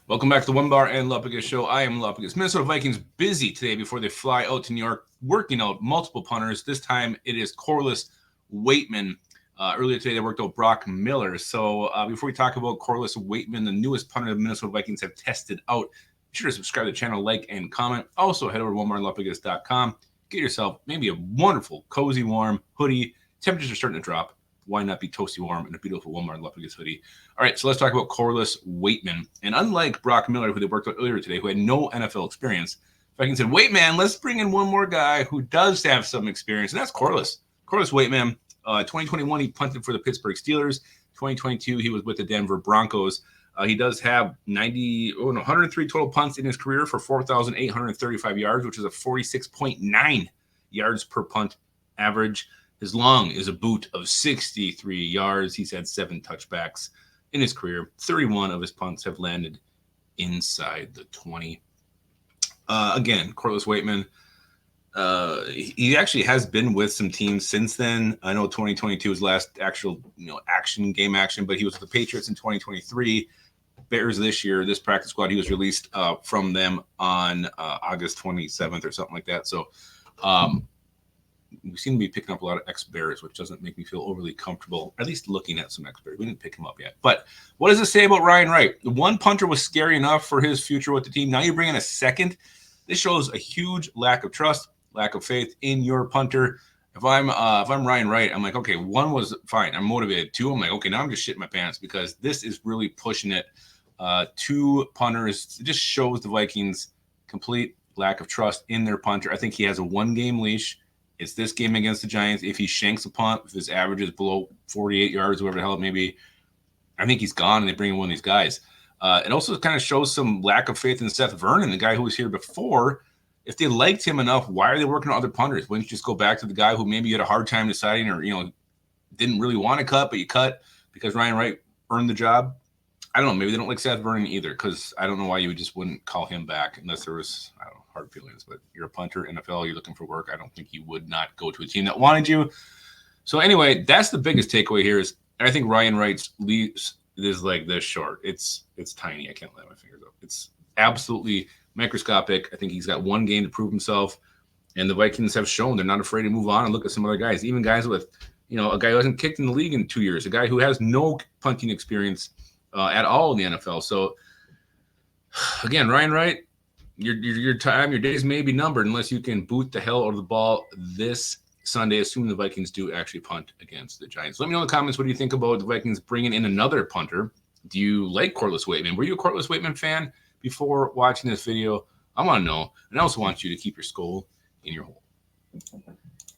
Welcome back to the Onebar and Lupagus show. I am Lupagus. Minnesota Vikings busy today before they fly out to New York, working out multiple punters. This time it is Corliss Waitman. Earlier today they worked out Brock Miller. So before we talk about Corliss Waitman, the newest punter the Minnesota Vikings have tested out, be sure to subscribe to the channel, like, and comment. Also head over to onebarandlupagus.com. Get yourself maybe a wonderful, cozy, warm hoodie. Temperatures are starting to drop. Why not be toasty warm in a beautiful Onebar and Lupagus hoodie? All right, so let's talk about Corliss Waitman. And unlike Brock Miller, who they worked out earlier today, who had no NFL experience, Vikings said, wait, man, let's bring in one more guy who does have some experience, and that's Corliss. Corliss Waitman, 2021, he punted for the Pittsburgh Steelers. 2022, he was with the Denver Broncos. He does have 103 total punts in his career for 4,835 yards, which is a 46.9 yards per punt average. His long is a boot of 63 yards. He's had 7 touchbacks in his career. 31 of his punts have landed inside the 20. Again, Corliss Waitman, he actually has been with some teams since then. I know 2022 was last actual game action, but he was with the Patriots in 2023. Bears this year, this practice squad, he was released from them on August 27th or something like that. So, we seem to be picking up a lot of ex-Bears, which doesn't make me feel overly comfortable, at least looking at some ex-Bears. We didn't pick him up yet. But what does it say about Ryan Wright? The one punter was scary enough for his future with the team. Now you bring in a second. This shows a huge lack of trust, lack of faith in your punter. If I'm Ryan Wright, I'm like, okay, 1 was fine. I'm motivated. 2, I'm like, okay, now I'm just shitting my pants because this is really pushing it. 2 punters. It just shows the Vikings complete lack of trust in their punter. I think he has a 1-game leash. It's this game against the Giants. If he shanks a punt, if his average is below 48 yards, whatever the hell it may be, I think he's gone and they bring in one of these guys. It also kind of shows some lack of faith in Seth Vernon, the guy who was here before. If they liked him enough, why are they working on other punters? Wouldn't you just go back to the guy who maybe you had a hard time deciding or, didn't really want to cut, but you cut because Ryan Wright earned the job? I don't know. Maybe they don't like Seth Vernon either because I don't know why you just wouldn't call him back unless there was, I don't know, hard feelings. But you're a punter, NFL, you're looking for work. I don't think you would not go to a team that wanted you. So anyway, that's the biggest takeaway here is I think Ryan Wright's leaves is like this short. It's tiny. I can't let my fingers up. It's absolutely microscopic. I think he's got 1 game to prove himself. And the Vikings have shown they're not afraid to move on and look at some other guys, even guys with, a guy who hasn't kicked in the league in 2 years, a guy who has no punting experience at all in the NFL. So, again, Ryan Wright, your time, your days may be numbered unless you can boot the hell out of the ball this Sunday, assuming the Vikings do actually punt against the Giants. Let me know in the comments, what do you think about the Vikings bringing in another punter? Do you like Corliss Waitman? Were you a Corliss Waitman fan before watching this video? I want to know. And I also want you to keep your skull in your hole.